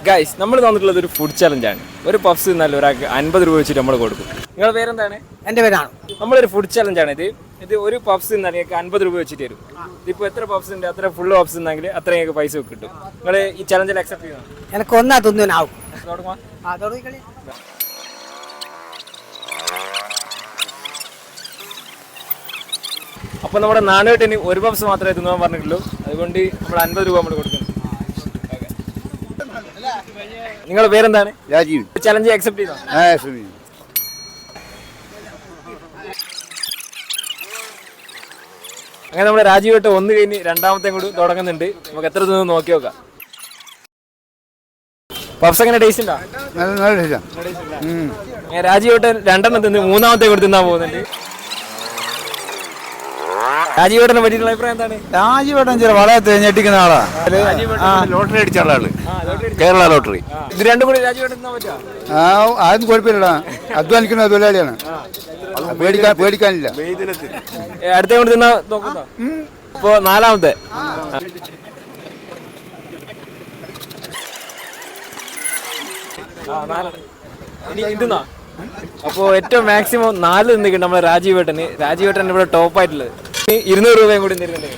Guys നമ്മൾ തന്നിട്ടുള്ളത് ഒരു ഫുഡ് ചലഞ്ചാണ്. ഒരു പഫ്സ് തിന്നാൽ ഒരാൾക്ക് 50 രൂപ വെച്ചിട്ട് നമ്മൾ കൊടുക്കും. നിങ്ങളുടെ പേരെന്താണ്? എൻ്റെ പേരാണ്. നമ്മളൊരു ഫുഡ് ചലഞ്ചാണ് ഇത് ഒരു പഫ്സ് തിന്നാൽ നിങ്ങൾക്ക് 50 രൂപ വെച്ചിട്ട് തരും. ഇതിപ്പോൾ എത്ര പഫ്സ് ഉണ്ട് അത്ര ഫുൾ പഫ്സ് തിന്നെങ്കിൽ അത്ര നിങ്ങൾക്ക് പൈസ കിട്ടും. നിങ്ങൾ ഈ ചലഞ്ചിൽ അക്സെപ്റ്റ് ചെയ്യണം. എനിക്ക് ഒന്നാ തിന്നാവും. അപ്പോൾ നമ്മുടെ നാണുകെട്ടിന് ഒരു പഫ്സ് മാത്രമേ തിന്നാൻ പറഞ്ഞിട്ടുള്ളൂ. അതുകൊണ്ട് നമ്മൾ 50 രൂപ നമ്മൾ കൊടുക്കുന്നു. നിങ്ങളുടെ പേരെന്താണ്? രാജീവ്. ചലഞ്ച് അക്സെപ്റ്റ് ചെയ്തോ? അങ്ങനെ നമ്മുടെ രാജീവേട്ട് ഒന്ന് കഴിഞ്ഞ് രണ്ടാമത്തെ കൂടി തുടങ്ങുന്നുണ്ട്. നമുക്ക് എത്ര തിന്നു നോക്കി നോക്കാം. പഫ്സ് എങ്ങനെ ടേസ്റ്റ് ഉണ്ടോ? രാജീവേട്ട് രണ്ടെണ്ണം തിന്ന് മൂന്നാമത്തെ കൂടി തിന്നാൻ പോകുന്നുണ്ട്. രാജീവേട്ടനെ പറ്റിയിട്ടുള്ള അഭിപ്രായം എന്താണ്? രാജീവേട്ടൻ ചില വളരെ ഞെട്ടിക്കുന്ന ആളാ. ലോട്ടറി അടിച്ച ആളാണ്, കേരള ലോട്ടറി. ഇത് രണ്ടും കൂടി രാജീവേട്ടൻ തിന്നാൻ പറ്റുമോ? ആരും കുഴപ്പമില്ലടാ, അധ്വാനിക്കുന്ന തൊഴിലാളിയാണ്, പേടിക്കാനില്ല. അടുത്ത കൂടി തിന്നാ നോക്കുന്നോ? ഇപ്പൊ നാലാമത്തെ. ഇതുന്നാ അപ്പോ ഏറ്റവും മാക്സിമം 4 നിന്നിട്ടുണ്ട് നമ്മളെ രാജീവേട്ടന്. രാജീവേട്ടൻ ഇവിടെ ടോപ്പ് ആയിട്ടുള്ളത്. 200 രൂപയും കൂടി തരുന്നുണ്ട്.